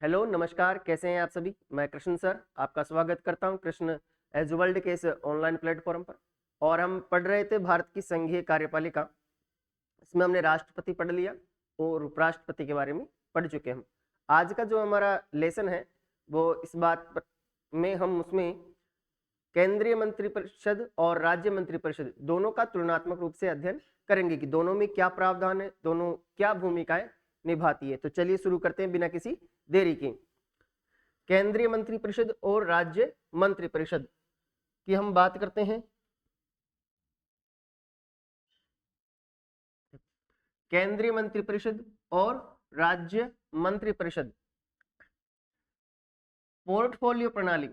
Hello नमस्कार, कैसे हैं आप सभी। मैं कृष्ण सर आपका स्वागत करता हूं कृष्ण एज वर्ल्ड के इस ऑनलाइन प्लेटफॉर्म पर। और हम पढ़ रहे थे भारत की संघीय कार्यपालिका। इसमें हमने राष्ट्रपति पढ़ लिया और उपराष्ट्रपति के बारे में पढ़ चुके हैं हम। आज का जो हमारा लेसन है वो इस बात पर में हम उसमें केंद्रीय मंत्रिपरिषद और राज्य मंत्रिपरिषद दोनों का तुलनात्मक रूप से अध्ययन करेंगे कि दोनों में क्या प्रावधान है, दोनों क्या भूमिकाएं निभाती है। तो चलिए शुरू करते हैं बिना किसी देरी के। केंद्रीय मंत्रिपरिषद और राज्य मंत्रिपरिषद की हम बात करते हैं। केंद्रीय मंत्रिपरिषद और राज्य मंत्रिपरिषद पोर्टफोलियो प्रणाली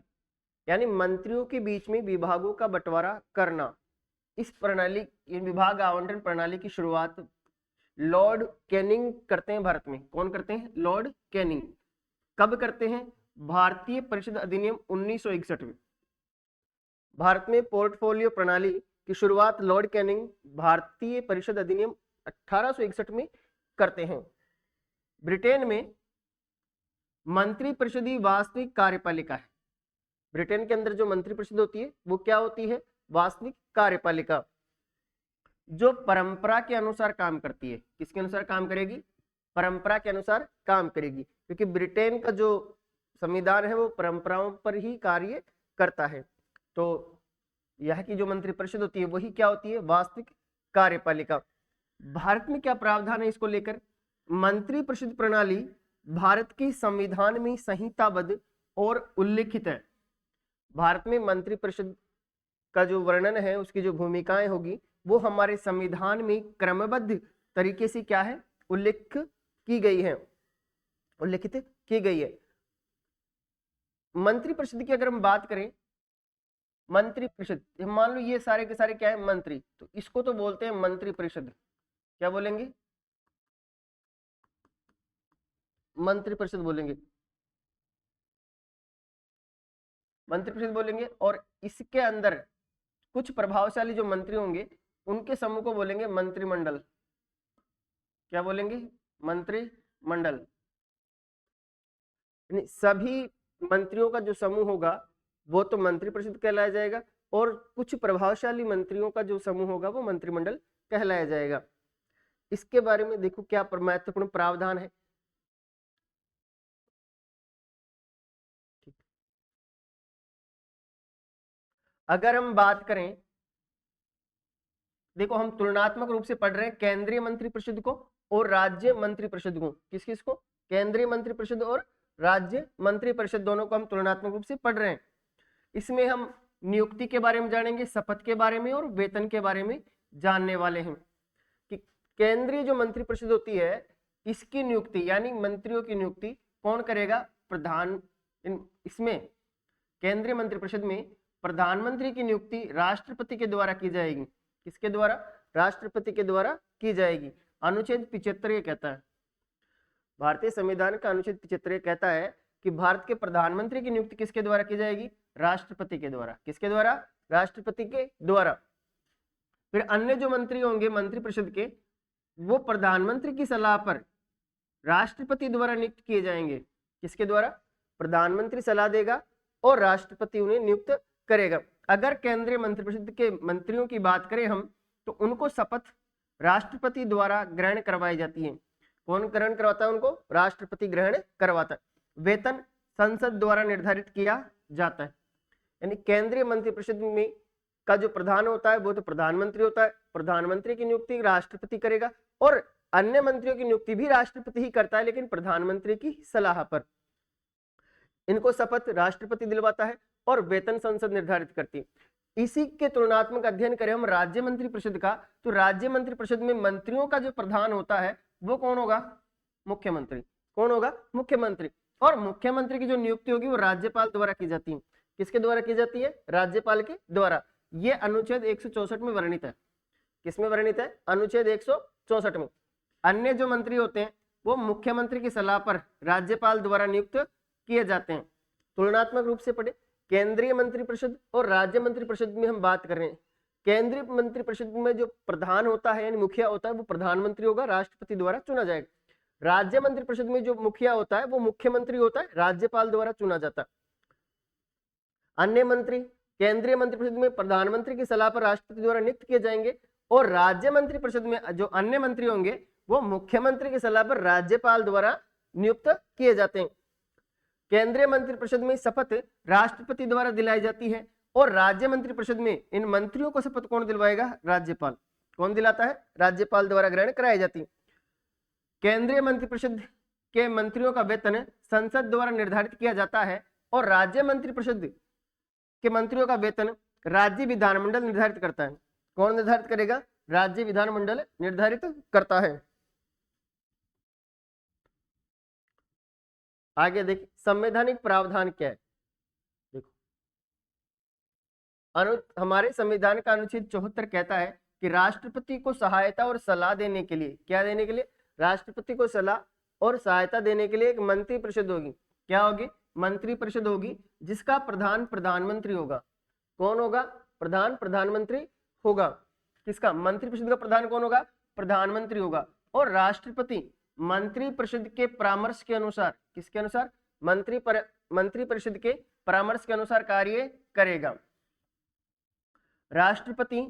यानी मंत्रियों के बीच में विभागों का बंटवारा करना। इस प्रणाली विभाग आवंटन प्रणाली की शुरुआत लॉर्ड कैनिंग करते हैं भारत में। कौन करते हैं? Lord Canning. कब करते हैं? भारतीय परिषद अधिनियम 1961 में। भारत में पोर्टफोलियो प्रणाली की शुरुआत लॉर्ड कैनिंग भारतीय परिषद अधिनियम 1861 में करते हैं। ब्रिटेन में मंत्रिपरिषद वास्तविक कार्यपालिका है। ब्रिटेन के अंदर जो मंत्रिपरिषद होती है वो क्या होती है? वास्तविक कार्यपालिका, जो परंपरा के अनुसार काम करती है। किसके अनुसार काम करेगी? परंपरा के अनुसार काम करेगी, क्योंकि ब्रिटेन का जो संविधान है वो परंपराओं पर ही कार्य करता है। तो यह की जो मंत्रिपरिषद होती है वही क्या होती है? वास्तविक कार्यपालिका। भारत में क्या प्रावधान है इसको लेकर? मंत्रिपरिषद प्रणाली भारत के संविधान में संहिताबद्ध और उल्लिखित है। भारत में मंत्रिपरिषद का जो वर्णन है, उसकी जो भूमिकाएं होगी वो हमारे संविधान में क्रमबद्ध तरीके से क्या है? उल्लेख की गई है, उल्लिखित की गई है। मंत्रिपरिषद की अगर हम बात करें, मंत्रिपरिषद मान लो ये सारे के सारे क्या है? मंत्री। तो इसको तो बोलते हैं मंत्रिपरिषद। क्या बोलेंगे? मंत्रिपरिषद बोलेंगे, मंत्रिपरिषद बोलेंगे। और इसके अंदर कुछ प्रभावशाली जो मंत्री होंगे उनके समूह को बोलेंगे मंत्रिमंडल। क्या बोलेंगे? मंत्रिमंडल। सभी मंत्रियों का जो समूह होगा वो तो मंत्रिपरिषद कहलाया जाएगा, और कुछ प्रभावशाली मंत्रियों का जो समूह होगा वो मंत्रिमंडल कहलाया जाएगा। इसके बारे में देखो क्या महत्वपूर्ण प्रावधान है। अगर हम बात करें, देखो हम तुलनात्मक रूप से पढ़ रहे हैं केंद्रीय मंत्रिपरिषद को और राज्य मंत्रिपरिषद को। किस किस को? केंद्रीय मंत्रिपरिषद और राज्य मंत्रिपरिषद, दोनों को हम तुलनात्मक रूप से पढ़ रहे हैं। इसमें हम नियुक्ति के बारे में जानेंगे, शपथ के बारे में और वेतन के बारे में जानने वाले हैं। कि केंद्रीय जो मंत्रिपरिषद होती है इसकी नियुक्ति यानी मंत्रियों की नियुक्ति कौन करेगा? प्रधान। इसमें केंद्रीय मंत्रिपरिषद में प्रधानमंत्री की नियुक्ति राष्ट्रपति के द्वारा की जाएगी। किसके द्वारा? राष्ट्रपति के द्वारा की जाएगी। अनुच्छेद 75 ये कहता है, भारतीय संविधान का अनुच्छेद 75 ये कहता है कि भारत के प्रधानमंत्री की नियुक्ति किसके द्वारा की जाएगी? राष्ट्रपति के द्वारा। किसके द्वारा? राष्ट्रपति के द्वारा। फिर अन्य जो मंत्री होंगे मंत्रिपरिषद के, वो प्रधानमंत्री की सलाह पर राष्ट्रपति द्वारा नियुक्त किए जाएंगे। किसके द्वारा? प्रधानमंत्री सलाह देगा और राष्ट्रपति उन्हें नियुक्त करेगा। अगर केंद्रीय मंत्रिपरिषद के मंत्रियों की बात करें हम, तो उनको शपथ राष्ट्रपति द्वारा ग्रहण करवाई जाती है। कौन ग्रहण करवाता है उनको? राष्ट्रपति ग्रहण करवाता है। वेतन संसद द्वारा निर्धारित किया जाता है। यानी केंद्रीय मंत्रिपरिषद में का जो प्रधान होता है वो तो प्रधानमंत्री होता है। प्रधानमंत्री की नियुक्ति राष्ट्रपति करेगा और अन्य मंत्रियों की नियुक्ति भी राष्ट्रपति ही करता है, लेकिन प्रधानमंत्री की सलाह पर। इनको शपथ राष्ट्रपति दिलवाता है और वेतन संसद निर्धारित करती है। इसी के तुलनात्मक अध्ययन करें हम राज्य मंत्रिपरिषद का, तो राज्य मंत्रिपरिषद में मंत्रियों का जो प्रधान होता है वो कौन होगा? मुख्यमंत्री। कौन होगा? मुख्यमंत्री। और मुख्यमंत्री की जो नियुक्ति होगी वो राज्यपाल द्वारा की जाती है। किसके द्वारा की जाती है? राज्यपाल के द्वारा। ये अनुच्छेद 164 में वर्णित है। किसमें वर्णित है? अनुच्छेद 164 में। अन्य जो मंत्री होते हैं वो मुख्यमंत्री की सलाह पर राज्यपाल द्वारा नियुक्त किए जाते हैं। तुलनात्मक रूप से पढ़े, केंद्रीय मंत्रिपरिषद और राज्य मंत्रिपरिषद में हम बात कर रहे हैं। केंद्रीय मंत्रिपरिषद में जो प्रधान होता है यानी मुखिया होता है वो प्रधानमंत्री होगा, राष्ट्रपति द्वारा चुना जाएगा। राज्य मंत्रिपरिषद में जो मुखिया होता है वो मुख्यमंत्री होता है, राज्यपाल द्वारा चुना जाता है। अन्य मंत्री केंद्रीय मंत्रिपरिषद में प्रधानमंत्री की सलाह पर राष्ट्रपति द्वारा नियुक्त किए जाएंगे, और राज्य मंत्रिपरिषद में जो अन्य मंत्री होंगे वो मुख्यमंत्री की सलाह पर राज्यपाल द्वारा नियुक्त किए जाते हैं। केंद्रीय मंत्रिपरिषद में शपथ राष्ट्रपति द्वारा दिलाई जाती है, और राज्य मंत्रिपरिषद में इन मंत्रियों को शपथ कौन दिलवाएगा? राज्यपाल। कौन दिलाता है? राज्यपाल द्वारा ग्रहण कराई जाती है। केंद्रीय मंत्रिपरिषद के मंत्रियों का वेतन संसद द्वारा निर्धारित किया जाता है, और राज्य मंत्रिपरिषद के मंत्रियों का वेतन राज्य विधानमंडल निर्धारित करता है। कौन निर्धारित करेगा? राज्य विधानमंडल निर्धारित करता है। आगे देखिए संवैधानिक प्रावधान क्या है। देखो हमारे संविधान का अनुच्छेद 74 कहता है कि राष्ट्रपति को सहायता और सलाह देने के लिए, क्या देने के लिए? राष्ट्रपति को सलाह और सहायता देने के लिए एक मंत्रिपरिषद होगी। क्या होगी? मंत्रिपरिषद होगी, जिसका प्रधान प्रधानमंत्री होगा। कौन होगा? प्रधान प्रधानमंत्री होगा। किसका? मंत्रिपरिषद का प्रधान कौन होगा? प्रधानमंत्री होगा। और राष्ट्रपति मंत्रिपरिषद के परामर्श के अनुसार, किसके अनुसार? मंत्रिपरिषद के परामर्श के अनुसार कार्य करेगा। राष्ट्रपति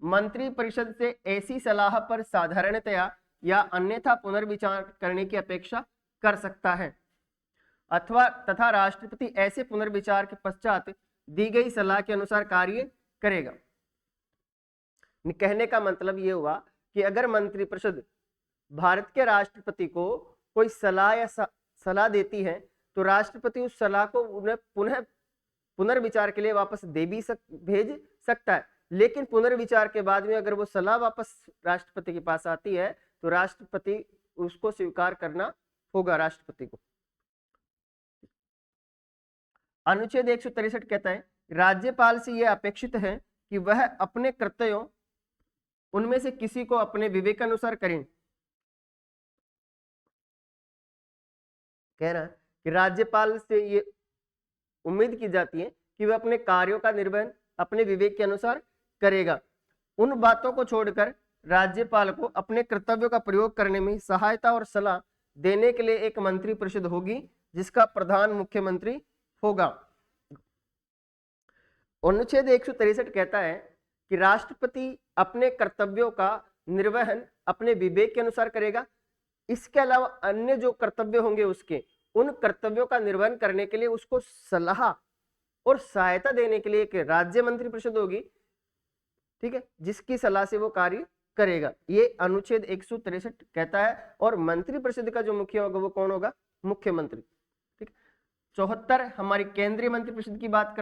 मंत्रिपरिषद से ऐसी सलाह पर साधारणतया या अन्यथा पुनर्विचार करने की अपेक्षा कर सकता है, अथवा तथा राष्ट्रपति ऐसे पुनर्विचार के पश्चात दी गई सलाह के अनुसार कार्य करेगा। कहने का मतलब ये हुआ कि अगर मंत्रिपरिषद भारत के राष्ट्रपति को कोई सलाह देती है तो राष्ट्रपति उस सलाह को उन्हें पुनर्विचार के लिए वापस भेज सकता है। लेकिन पुनर्विचार के बाद में अगर वो सलाह वापस राष्ट्रपति के पास आती है तो राष्ट्रपति उसको स्वीकार करना होगा राष्ट्रपति को। अनुच्छेद 163 कहता है राज्यपाल से यह अपेक्षित है कि वह अपने कर्तव्यों उनमें से किसी को अपने विवेकानुसार करें। कह रहा है कि राज्यपाल से ये उम्मीद की जाती है कि वह अपने कार्यों का निर्वहन अपने विवेक के अनुसार करेगा। उन बातों को छोड़कर राज्यपाल को अपने कर्तव्यों का प्रयोग करने में सहायता और सलाह देने के लिए एक मंत्रिपरिषद होगी, जिसका प्रधान मुख्यमंत्री होगा। अनुच्छेद 163 कहता है कि राष्ट्रपति अपने कर्तव्यों का निर्वहन अपने विवेक के अनुसार करेगा। इसके अलावा अन्य जो कर्तव्य होंगे उसके, उन कर्तव्यों का निर्वहन करने के लिए उसको सलाह और सहायता देने के लिए एक राज्य मंत्रिपरिषद होगी, ठीक है, जिसकी सलाह से वो कार्य करेगा। ये अनुच्छेद 163 कहता है। और मंत्रिपरिषद का जो मुखिया होगा वो कौन होगा? मुख्यमंत्री। ठीक। 74 हमारी केंद्रीय मंत्रिपरिषद की बात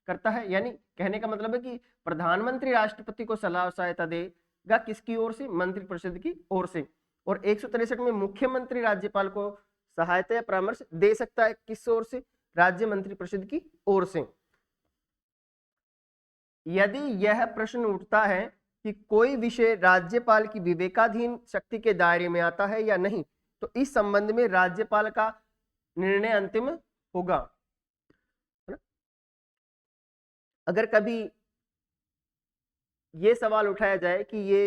करता है, यानी कहने का मतलब है कि प्रधानमंत्री राष्ट्रपति को सलाह और सहायता देगा, किसकी ओर से? मंत्रिपरिषद की ओर से। और 163 में मुख्यमंत्री राज्यपाल को सहायता या परामर्श दे सकता है, किस ओर से? राज्य मंत्रिपरिषद की ओर से। यदि यह प्रश्न उठता है कि कोई विषय राज्यपाल की विवेकाधीन शक्ति के दायरे में आता है या नहीं, तो इस संबंध में राज्यपाल का निर्णय अंतिम होगा। है ना? अगर कभी ये सवाल उठाया जाए कि ये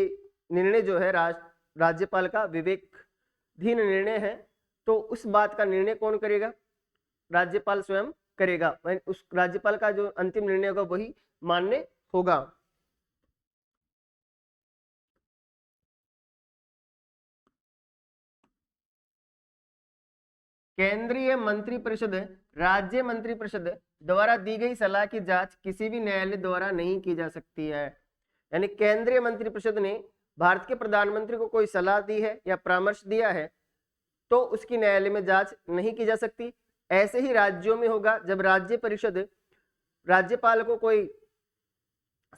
निर्णय जो है राज्यपाल का विवेकाधीन निर्णय है, तो उस बात का निर्णय कौन करेगा? राज्यपाल स्वयं करेगा। उस राज्यपाल का जो अंतिम निर्णय होगा वही मान्य होगा। केंद्रीय मंत्रिपरिषद राज्य मंत्रिपरिषद द्वारा दी गई सलाह की जांच किसी भी न्यायालय द्वारा नहीं की जा सकती है। यानी केंद्रीय मंत्रिपरिषद ने भारत के प्रधानमंत्री को कोई सलाह दी है या परामर्श दिया है तो उसकी न्यायालय में जांच नहीं की जा सकती। ऐसे ही राज्यों में होगा, जब राज्य परिषद राज्यपाल को कोई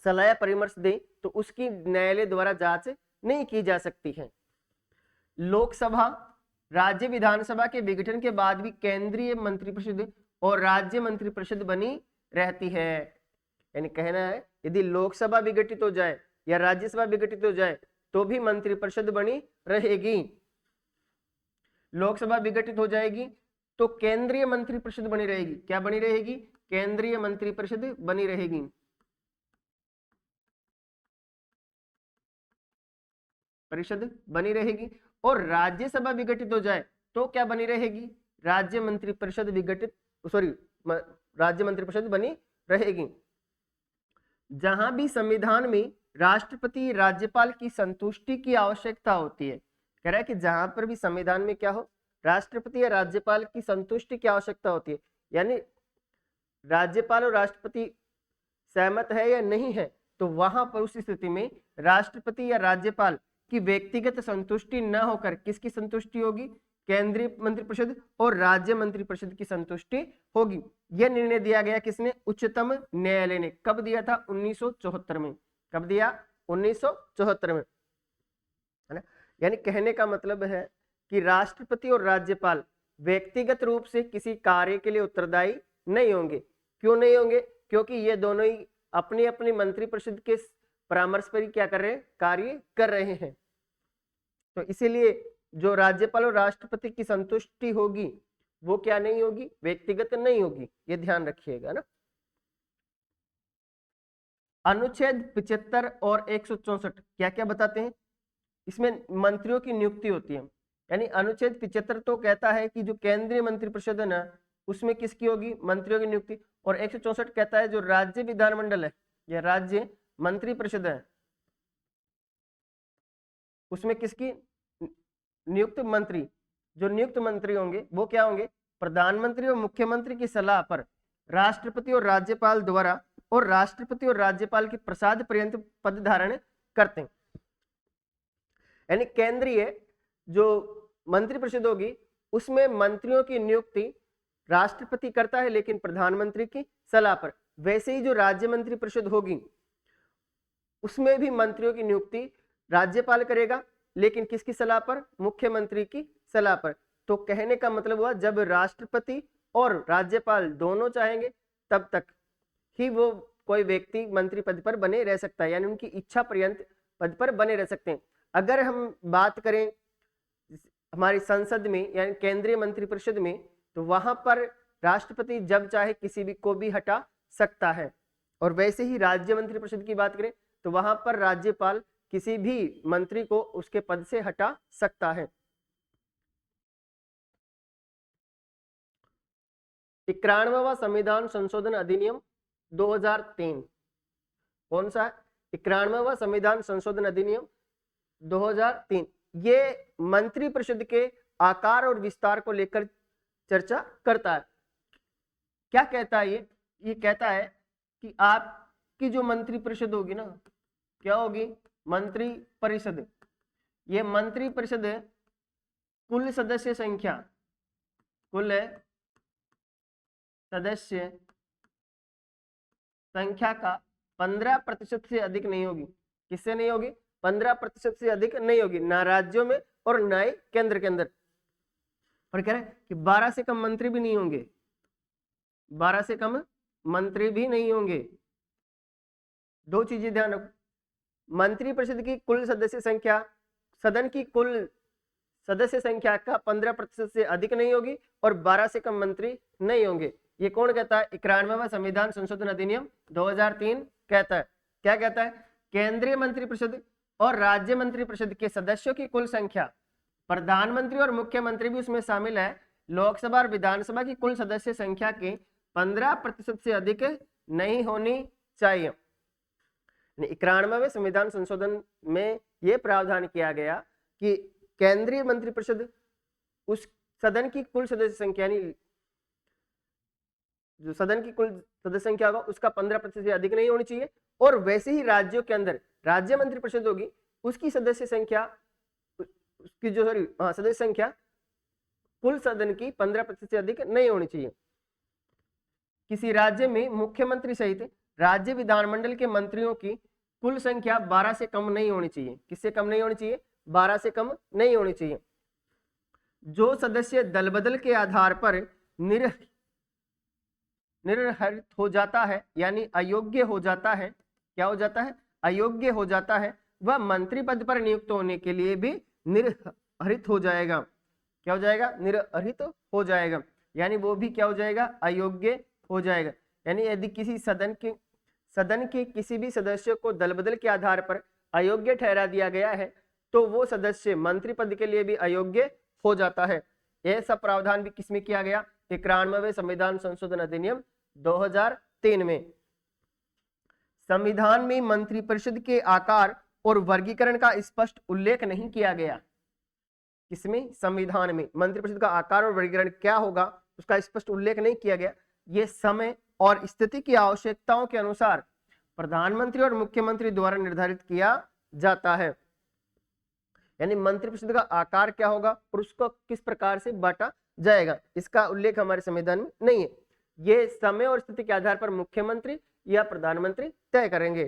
सलाह या परामर्श दे तो उसकी न्यायालय द्वारा जांच नहीं की जा सकती है। लोकसभा राज्य विधानसभा के विघटन के बाद भी केंद्रीय मंत्रिपरिषद और राज्य मंत्रिपरिषद बनी रहती है। यानी कहना है यदि लोकसभा विघटित हो जाए या राज्यसभा विघटित हो जाए तो भी मंत्रिपरिषद बनी रहेगी। लोकसभा विघटित हो जाएगी तो केंद्रीय मंत्रिपरिषद बनी रहेगी। क्या बनी रहेगी? केंद्रीय मंत्रिपरिषद बनी रहेगी। परिषद बनी रहेगी। और राज्यसभा विघटित हो जाए तो क्या बनी रहेगी? राज्य मंत्रिपरिषद विघटित, सॉरी, राज्य मंत्रिपरिषद बनी रहेगी। जहां भी संविधान में राष्ट्रपति राज्यपाल की संतुष्टि की आवश्यकता होती है, कह रहा है कि जहां पर भी संविधान में क्या हो, राष्ट्रपति या राज्यपाल की संतुष्टि की आवश्यकता होती है, यानी राज्यपाल और राष्ट्रपति सहमत है या नहीं है, तो वहां पर उस स्थिति में राष्ट्रपति या राज्यपाल की व्यक्तिगत संतुष्टि न होकर किसकी संतुष्टि होगी? केंद्रीय मंत्रिपरिषद और राज्य मंत्रिपरिषद की संतुष्टि होगी। यह निर्णय दिया गया किसने? उच्चतम न्यायालय ने। कब दिया था? 1974 में। कब दिया? 1974 में, है ना। यानी कहने का मतलब है कि राष्ट्रपति और राज्यपाल व्यक्तिगत रूप से किसी कार्य के लिए उत्तरदायी नहीं होंगे। क्यों नहीं होंगे? क्योंकि ये दोनों ही अपनी अपनी मंत्रिपरिषद के परामर्श पर ही क्या कर रहे हैं? कार्य कर रहे हैं। तो इसीलिए जो राज्यपाल और राष्ट्रपति की संतुष्टि होगी वो क्या नहीं होगी? व्यक्तिगत नहीं होगी। ये ध्यान रखिएगा ना। अनुच्छेद 75 और 164 क्या क्या बताते हैं? इसमें मंत्रियों की नियुक्ति होती है। यानी अनुच्छेद 75 तो कहता है कि जो केंद्रीय मंत्रिपरिषद है ना, उसमें किसकी होगी? मंत्रियों की नियुक्ति। और 164 कहता है जो राज्य विधानमंडल है या राज्य मंत्रिपरिषद है, उसमें किसकी नियुक्त मंत्री, जो नियुक्त मंत्री होंगे वो क्या होंगे? प्रधानमंत्री और मुख्यमंत्री की सलाह पर राष्ट्रपति और राज्यपाल द्वारा और राष्ट्रपति और राज्यपाल के प्रसाद पर्यंत पद धारण करते हैं। यानी केंद्रीय जो मंत्रिपरिषद होगी उसमें मंत्रियों की नियुक्ति राष्ट्रपति करता है लेकिन प्रधानमंत्री की सलाह पर। वैसे ही जो राज्य मंत्रिपरिषद होगी उसमें भी मंत्रियों की नियुक्ति राज्यपाल करेगा लेकिन किसकी सलाह पर? मुख्यमंत्री की सलाह पर। तो कहने का मतलब हुआ जब राष्ट्रपति और राज्यपाल दोनों चाहेंगे तब तक ही वो कोई व्यक्ति मंत्री पद पर बने रह सकता है, यानी उनकी इच्छा पर्यंत पद पर बने रह सकते हैं। अगर हम बात करें हमारी संसद में यानी केंद्रीय मंत्रिपरिषद में, तो वहां पर राष्ट्रपति जब चाहे किसी भी को भी हटा सकता है। और वैसे ही राज्य मंत्रिपरिषद की बात करें तो वहां पर राज्यपाल किसी भी मंत्री को उसके पद से हटा सकता है। 91वां संविधान संशोधन अधिनियम 2003 कौन सा? 91वां संविधान संशोधन अधिनियम 2003। ये मंत्रिपरिषद के आकार और विस्तार को लेकर चर्चा करता है। क्या कहता है ये कहता है कि आपकी जो मंत्रिपरिषद होगी ना, क्या होगी? मंत्री परिषद। ये मंत्री परिषद कुल सदस्य संख्या, कुल सदस्य संख्या का 15% से अधिक नहीं होगी। किससे नहीं होगी? 15% से अधिक नहीं होगी, ना राज्यों में और ना ही केंद्र के अंदर। और कह रहे हैं कि 12 से कम मंत्री भी नहीं होंगे, 12 से कम मंत्री भी नहीं होंगे। दो चीजें ध्यान रखो, मंत्रिपरिषद की कुल सदस्य संख्या सदन की कुल सदस्य संख्या का 15% से अधिक नहीं होगी और 12 से कम मंत्री नहीं होंगे। ये कौन कहता है? 91वां संविधान संशोधन अधिनियम 2003 कहता है। क्या कहता है? केंद्रीय मंत्रिपरिषद और राज्य मंत्रिपरिषद के सदस्यों की कुल संख्या, प्रधानमंत्री और मुख्यमंत्री भी उसमें शामिल है, लोकसभा और विधानसभा की कुल सदस्य संख्या के 15% से अधिक नहीं होनी चाहिए। 91वें संविधान संशोधन में यह प्रावधान किया गया कि केंद्रीय मंत्रिपरिषद उस सदन की कुल सदस्य संख्या, जो सदन की कुल सदस्य संख्या होगा उसका 15% से अधिक नहीं होनी चाहिए। और वैसे ही राज्यों के अंदर राज्य मंत्रिपरिषद होगी उसकी सदस्य संख्या, उसकी जो सदस्य संख्या कुल सदन की 15% से अधिक नहीं होनी चाहिए। किसी राज्य में मुख्यमंत्री सहित राज्य विधानमंडल के मंत्रियों की कुल संख्या 12 से कम नहीं होनी चाहिए। किससे कम नहीं होनी चाहिए? 12 से कम नहीं होनी चाहिए। जो सदस्य दल बदल के आधार पर निर्हरित हो जाता है यानी अयोग्य हो जाता है, क्या हो जाता है? अयोग्य हो जाता है, वह मंत्री पद पर नियुक्त होने के लिए भी निर्हरित हो जाएगा। क्या हो जाएगा? निर्हरित हो जाएगा, यानी वो भी क्या हो जाएगा? अयोग्य हो जाएगा। यानी यदि किसी सदन के किसी भी सदस्य को दल बदल के आधार पर अयोग्य ठहरा दिया गया है तो वो सदस्य मंत्री पद के लिए भी अयोग्य हो जाता है। यह सब प्रावधान भी किसमें किया गया? 91वें संविधान संशोधन अधिनियम 2003 में। संविधान में मंत्रिपरिषद के आकार और वर्गीकरण का स्पष्ट उल्लेख नहीं किया गया। किसमें? संविधान में मंत्रिपरिषद का आकार और वर्गीकरण क्या होगा उसका स्पष्ट उल्लेख नहीं किया गया। ये समय और स्थिति की आवश्यकताओं के अनुसार प्रधानमंत्री और मुख्यमंत्री द्वारा निर्धारित किया जाता है। यानी मंत्रिपरिषद का आकार क्या होगा और उसको किस प्रकार से बांटा जाएगा, इसका उल्लेख हमारे संविधान में नहीं है। ये समय और स्थिति के आधार पर मुख्यमंत्री या प्रधानमंत्री तय करेंगे।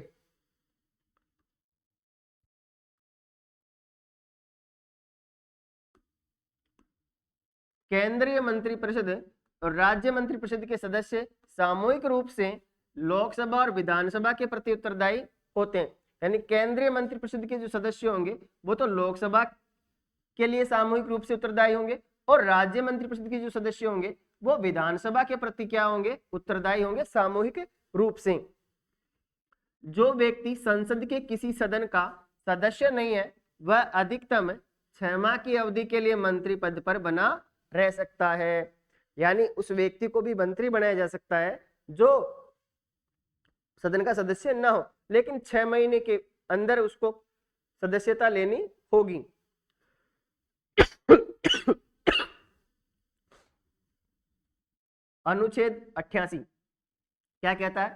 केंद्रीय मंत्रिपरिषद और राज्य मंत्रिपरिषद के सदस्य सामूहिक रूप से लोकसभा और विधानसभा के प्रति उत्तरदायी होते हैं। यानी केंद्रीय मंत्रिपरिषद के जो सदस्य होंगे वो तो लोकसभा के लिए सामूहिक रूप से उत्तरदायी होंगे और राज्य मंत्रिपरिषद के जो सदस्य होंगे वो विधानसभा के प्रति क्या होंगे? उत्तरदायी होंगे सामूहिक रूप से। जो व्यक्ति संसद के किसी सदन का सदस्य नहीं है वह अधिकतम 6 माह की अवधि के लिए मंत्री पद पर बना रह सकता है। यानी उस व्यक्ति को भी मंत्री बनाया जा सकता है जो सदन का सदस्य ना हो, लेकिन 6 महीने के अंदर उसको सदस्यता लेनी होगी। अनुच्छेद 88 क्या कहता है?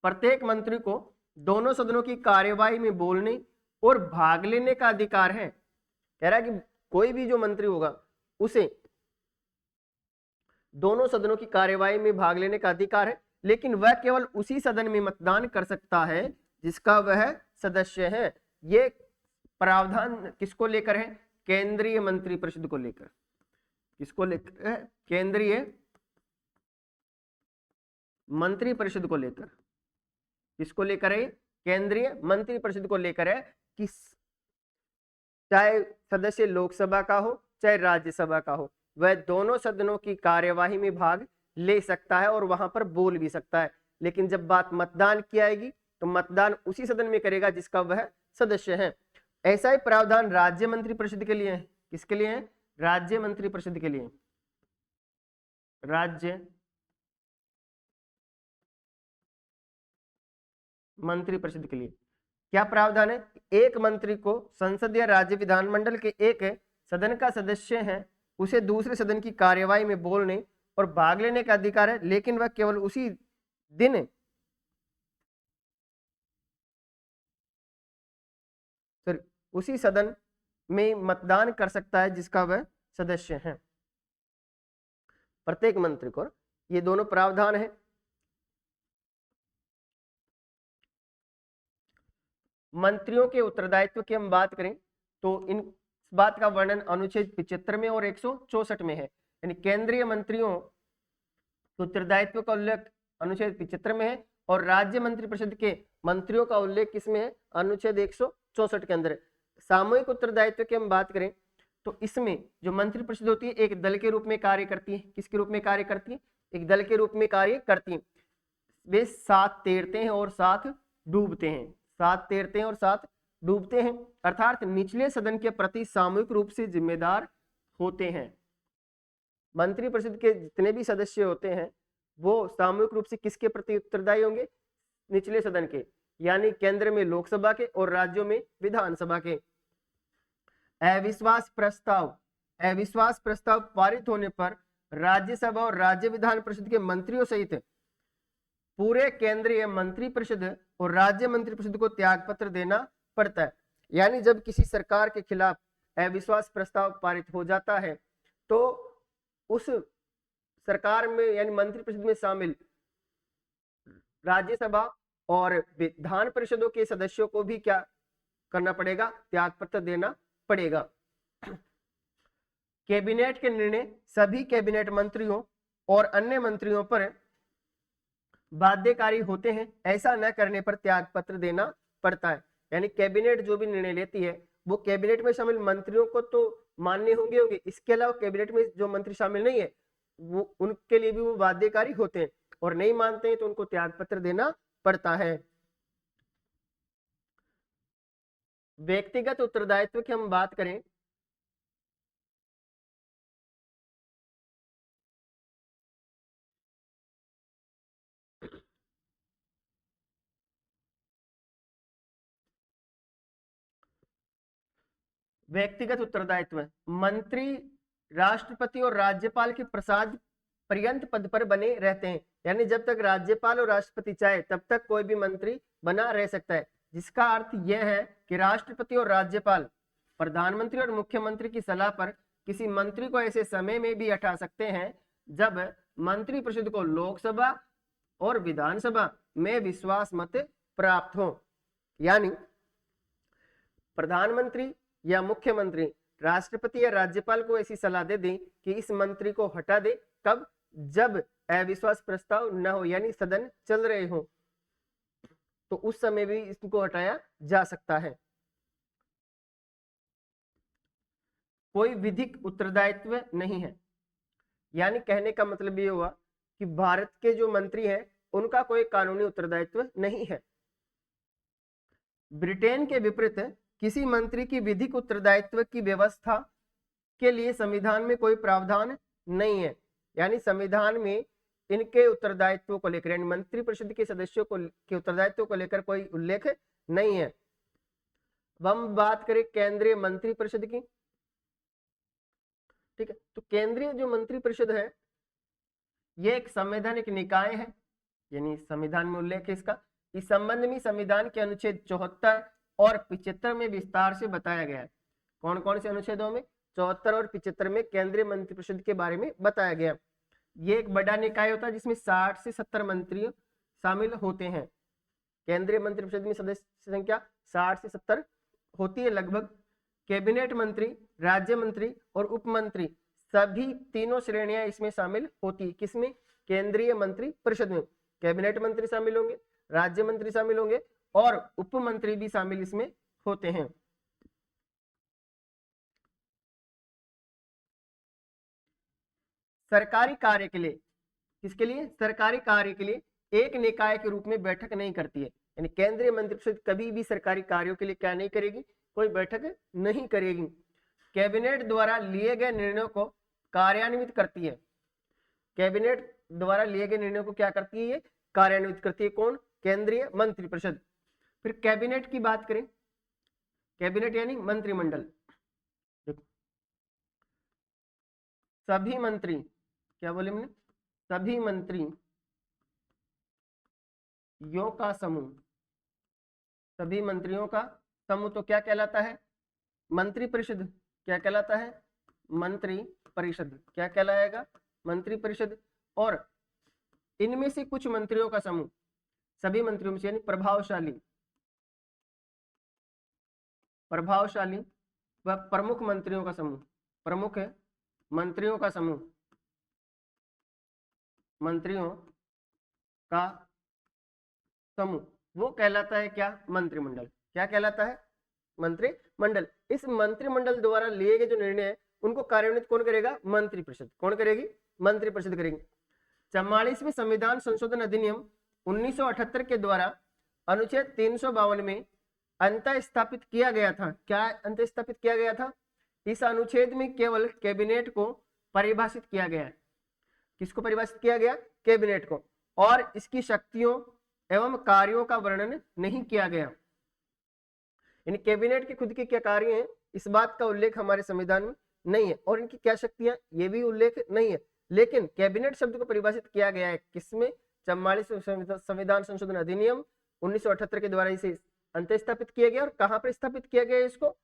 प्रत्येक मंत्री को दोनों सदनों की कार्यवाही में बोलने और भाग लेने का अधिकार है। कह रहा है कि कोई भी जो मंत्री होगा उसे दोनों सदनों की कार्यवाही में भाग लेने का अधिकार है, लेकिन वह केवल उसी सदन में मतदान कर सकता है जिसका वह सदस्य है। ये प्रावधान किसको लेकर है? केंद्रीय मंत्रिपरिषद को लेकर। किसको लेकर है? केंद्रीय मंत्रिपरिषद को लेकर। किसको लेकर है? केंद्रीय मंत्रिपरिषद को लेकर है कि चाहे सदस्य लोकसभा का हो चाहे राज्यसभा का हो, वह दोनों सदनों की कार्यवाही में भाग ले सकता है और वहां पर बोल भी सकता है। लेकिन जब बात मतदान की आएगी तो मतदान उसी सदन में करेगा जिसका वह सदस्य है। ऐसा ही प्रावधान राज्य मंत्रिपरिषद के लिए है। किसके लिए है? राज्य मंत्रिपरिषद के लिए। राज्य मंत्रिपरिषद के लिए क्या प्रावधान है? एक मंत्री को संसद या राज्य विधानमंडल के एक सदन का सदस्य है उसे दूसरे सदन की कार्यवाही में बोलने और भाग लेने का अधिकार है, लेकिन वह केवल उसी दिन उसी सदन में मतदान कर सकता है जिसका वह सदस्य है। प्रत्येक मंत्री को ये दोनों प्रावधान है। मंत्रियों के उत्तरदायित्व की हम बात करें तो इन बात का वर्णन अनुच्छेद 75 में और 164 में है। यानी केंद्रीय मंत्रियों के उत्तरदायित्व का उल्लेख अनुच्छेद 75 में है और राज्य मंत्रिपरिषद के मंत्रियों का उल्लेख किसमें है? अनुच्छेद 164 के अंदर। सामूहिक उत्तरदायित्व की हम बात करें तो इसमें जो मंत्रिपरिषद होती है एक दल के रूप में कार्य करती है। किसके रूप में कार्य करती है? एक दल के रूप में कार्य करती है। वे साथ तैरते हैं और साथ डूबते हैं। साथ तैरते हैं और साथ डूबते हैं, अर्थात निचले सदन के प्रति सामूहिक रूप से जिम्मेदार होते हैं। मंत्रिपरिषद के जितने भी सदस्य होते हैं वो सामूहिक रूप से किसके प्रति उत्तरदायी होंगे? निचले सदन के, यानी केंद्र में लोकसभा के और राज्यों में विधानसभा के। अविश्वास प्रस्ताव पारित होने पर राज्यसभा और राज्य विधान परिषद के मंत्रियों सहित पूरे केंद्रीय मंत्रिपरिषद और राज्य मंत्रिपरिषद को त्याग पत्र देना पड़ता है। यानी जब किसी सरकार के खिलाफ अविश्वास प्रस्ताव पारित हो जाता है तो उस सरकार में यानी मंत्रिपरिषद में शामिल राज्यसभा और विधान परिषदों के सदस्यों को भी क्या करना पड़ेगा? त्याग पत्र देना पड़ेगा। कैबिनेट के निर्णय सभी कैबिनेट मंत्रियों और अन्य मंत्रियों पर बाध्यकारी होते हैं। ऐसा न करने पर त्याग पत्र देना पड़ता है। यानी कैबिनेट जो भी निर्णय लेती है वो कैबिनेट में शामिल मंत्रियों को तो मान्य होंगे, इसके अलावा कैबिनेट में जो मंत्री शामिल नहीं है वो उनके लिए भी वो बाध्यकारी होते हैं और नहीं मानते हैं तो उनको त्याग पत्र देना पड़ता है। व्यक्तिगत उत्तरदायित्व की हम बात करें, व्यक्तिगत उत्तरदायित्व, मंत्री राष्ट्रपति और राज्यपाल के प्रसाद पर्यंत पद पर बने रहते हैं, यानी जब तक राज्यपाल और राष्ट्रपति चाहे तब तक कोई भी मंत्री बना रह सकता है, जिसका अर्थ यह है कि राष्ट्रपति और राज्यपाल प्रधानमंत्री और मुख्यमंत्री की सलाह पर किसी मंत्री को ऐसे समय में भी हटा सकते हैं जब मंत्रिपरिषद को लोकसभा और विधानसभा में विश्वास मत प्राप्त हो। यानी प्रधानमंत्री या मुख्यमंत्री राष्ट्रपति या राज्यपाल को ऐसी सलाह दे दें कि इस मंत्री को हटा दे, कब? जब अविश्वास प्रस्ताव न हो, यानी सदन चल रहे हो, तो उस समय भी इसको हटाया जा सकता है। कोई विधिक उत्तरदायित्व नहीं है, यानी कहने का मतलब ये हुआ कि भारत के जो मंत्री हैं उनका कोई कानूनी उत्तरदायित्व नहीं है। ब्रिटेन के विपरीत किसी मंत्री की विधिक उत्तरदायित्व की व्यवस्था के लिए संविधान में कोई प्रावधान नहीं है, यानी संविधान में इनके उत्तरदायित्व को लेकर, यानी मंत्रिपरिषद के सदस्यों को के उत्तरदायित्व को लेकर कोई उल्लेख नहीं है। अब हम बात करें केंद्रीय मंत्रिपरिषद की, ठीक है। तो केंद्रीय जो मंत्रिपरिषद है ये एक संवैधानिक निकाय है, यानी संविधान में उल्लेख है इसका। इस संबंध में संविधान के अनुच्छेद 74 और 75 में विस्तार से बताया गया है। कौन कौन से अनुच्छेदों में? 74 और 75 में केंद्रीय मंत्रिपरिषद के बारे में बताया गया। ये एक बड़ा निकाय होता है जिसमें 60 से 70 मंत्री शामिल होते हैं। केंद्रीय मंत्रिपरिषद में सदस्य संख्या 60 से 70 होती है लगभग। कैबिनेट मंत्री, राज्य मंत्री और उप मंत्री, सभी तीनों श्रेणियां इसमें शामिल होती है। किसमें? केंद्रीय मंत्रिपरिषद में। कैबिनेट मंत्री शामिल होंगे, राज्य मंत्री शामिल होंगे और उप मंत्री भी शामिल इसमें होते हैं। सरकारी कार्य के लिए, किसके लिए? सरकारी कार्य के लिए एक निकाय के रूप में बैठक नहीं करती है, यानी केंद्रीय मंत्रिपरिषद कभी भी सरकारी कार्यों के लिए क्या नहीं करेगी? कोई बैठक नहीं करेगी। कैबिनेट द्वारा लिए गए निर्णयों को कार्यान्वित करती है। कैबिनेट द्वारा लिए गए निर्णयों को क्या करती है? ये कार्यान्वित करती है। कौन? केंद्रीय मंत्रिपरिषद। फिर कैबिनेट की बात करें, कैबिनेट यानी मंत्रिमंडल। सभी मंत्री, क्या बोले हमने? सभी मंत्री यो का समूह, सभी मंत्रियों का समूह तो क्या कहलाता है? मंत्रिपरिषद। क्या कहलाता है? मंत्रिपरिषद। क्या कहलाएगा? मंत्रिपरिषद। और इनमें से कुछ मंत्रियों का समूह, सभी मंत्रियों में से, यानी प्रभावशाली, प्रभावशाली व प्रमुख मंत्रियों का समूह, प्रमुख है मंत्रियों का समूह, मंत्रियों का समूह, वो कहलाता है क्या? मंत्रिमंडल। क्या कहलाता है? मंत्रिमंडल। इस मंत्रिमंडल द्वारा लिए गए जो निर्णय है उनको कार्यान्वित कौन करेगा? मंत्रिपरिषद। कौन करेगी? मंत्रिपरिषद करेगी। 44वें संविधान संशोधन अधिनियम 1978 के द्वारा अनुच्छेद 352 में अंतः स्थापित किया गया था। क्या अंतः स्थापित किया गया था? इस अनुच्छेद में केवल कैबिनेट को परिभाषित किया गया है। किसको परिभाषित किया गया? कैबिनेट को। और इसकी शक्तियों एवं कार्यों का वर्णन नहीं किया गया। यानी कैबिनेट के खुद के क्या कार्य हैं इस बात का उल्लेख हमारे संविधान में नहीं है, और इनकी क्या शक्तियां ये भी उल्लेख नहीं है। लेकिन कैबिनेट शब्द को परिभाषित किया गया है किसमें? 44वें संविधान संशोधन अधिनियम 1978 के द्वारा इसे अंत स्थापित किया गया। और कहां पर स्थापित किया गया इसको?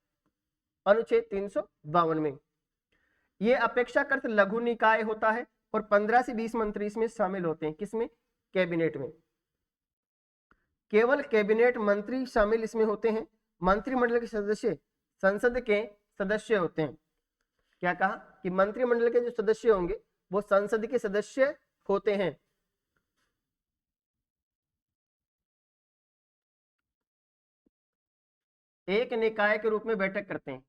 अनुच्छेद 352 में। ये अपेक्षाकृत लघु निकाय होता है और 15 से 20 मंत्री इसमें शामिल होते हैं। किसमें? कैबिनेट में। केवल कैबिनेट मंत्री शामिल इसमें होते हैं। मंत्रिमंडल के सदस्य संसद के सदस्य होते हैं। क्या कहा? कि मंत्रिमंडल के जो सदस्य होंगे वो संसद के सदस्य होते हैं। एक निकाय के रूप में बैठक करते हैं।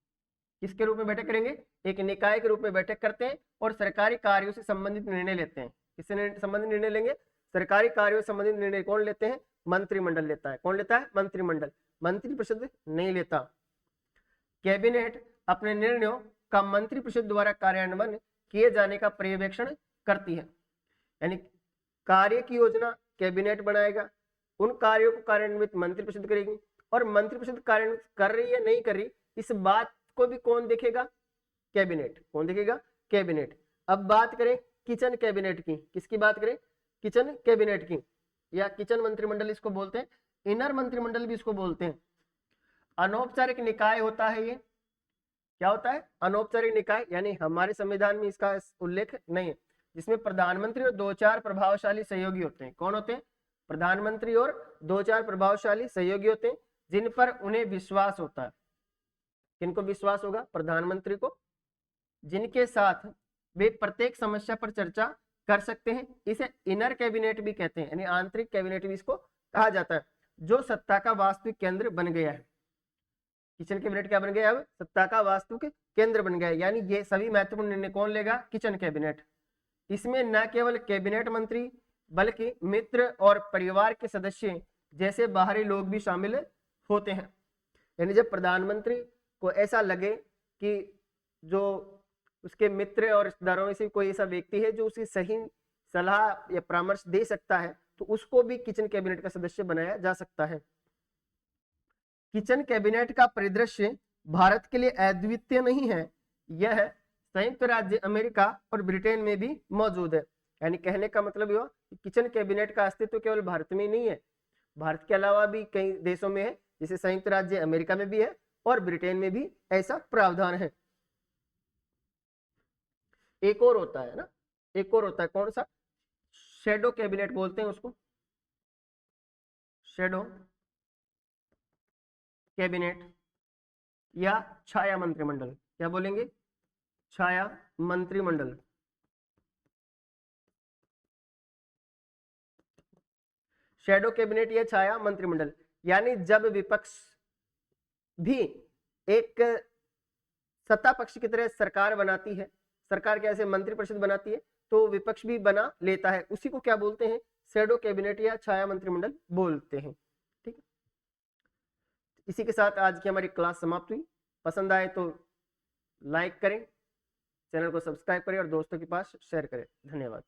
किसके रूप में बैठक करेंगे? एक निकाय के रूप में बैठक करते हैं और सरकारी कार्यों से संबंधित निर्णय लेते हैं। किससे संबंधित निर्णय लेंगे? सरकारी कार्यों से संबंधित निर्णय कौन लेते हैं? मंत्रिमंडल लेता है। कौन लेता है? मंत्रिमंडल। मंत्रिपरिषद नहीं लेता। कैबिनेट अपने निर्णयों का मंत्रिपरिषद द्वारा कार्यान्वयन किए जाने का पर्यवेक्षण करती है। यानी कार्य की योजना कैबिनेट बनाएगा, उन कार्यों को कार्यान्वित मंत्रिपरिषद करेगी, और मंत्रिपरिषद कार्यान्वित कर रही है नहीं कर रही इस बात को भी कौन देखेगा? कैबिनेट। कौन देखेगा? कैबिनेट। अब बात करें किचन कैबिनेट की, किसकी बात करें? किचन कैबिनेट की, या किचन मंत्रिमंडल इसको बोलते हैं, इनर मंत्रिमंडल भी इसको बोलते हैं। अनौपचारिक निकाय होता है ये। क्या होता है? अनौपचारिक निकाय, यानी हमारे संविधान में इसका उल्लेख नहीं है, जिसमें प्रधानमंत्री और 2-4 प्रभावशाली सहयोगी होते हैं। कौन होते हैं? प्रधानमंत्री और 2-4 प्रभावशाली सहयोगी होते हैं, जिन पर उन्हें विश्वास होता है। किनको विश्वास होगा? प्रधानमंत्री को, जिनके साथ वे प्रत्येक समस्या पर चर्चा कर सकते हैं। इसे इनर कैबिनेट भी कहते हैं, यानी आंतरिक कैबिनेट भी इसको कहा जाता है, जो सत्ता का वास्तविक केंद्र बन गया है। किचन कैबिनेट क्या बन गया? अब सत्ता का वास्तविक केंद्र बन गया है, यानी ये सभी महत्वपूर्ण निर्णय कौन लेगा? Kitchen cabinet. इसमें न केवल कैबिनेट मंत्री बल्कि मित्र और परिवार के सदस्य जैसे बाहरी लोग भी शामिल होते हैं। यानी जब प्रधानमंत्री को ऐसा लगे कि जो उसके मित्र और रिश्तेदारों में से कोई ऐसा व्यक्ति है जो उसकी सही सलाह या परामर्श दे सकता है, तो उसको भी किचन कैबिनेट का सदस्य बनाया जा सकता है। किचन कैबिनेट का परिदृश्य भारत के लिए अद्वितीय नहीं है, यह संयुक्त राज्य अमेरिका और ब्रिटेन में भी मौजूद है। यानी कहने का मतलब यह कि किचन कैबिनेट का अस्तित्व केवल भारत में नहीं है, भारत के अलावा भी कई देशों में है, जैसे संयुक्त राज्य अमेरिका में भी है और ब्रिटेन में भी ऐसा प्रावधान है। एक और होता है ना, एक और होता है, कौन सा? शैडो कैबिनेट बोलते हैं उसको, शैडो कैबिनेट या छाया मंत्रिमंडल। क्या बोलेंगे? छाया मंत्रिमंडल। शैडो कैबिनेट या छाया मंत्रिमंडल, यानी जब विपक्ष भी एक सत्ता पक्ष की तरह सरकार बनाती है, सरकार कैसे मंत्रिपरिषद बनाती है, तो विपक्ष भी बना लेता है, उसी को क्या बोलते हैं? शैडो कैबिनेट या छाया मंत्रिमंडल बोलते हैं। ठीक है, इसी के साथ आज की हमारी क्लास समाप्त हुई। पसंद आए तो लाइक करें, चैनल को सब्सक्राइब करें और दोस्तों के पास शेयर करें। धन्यवाद।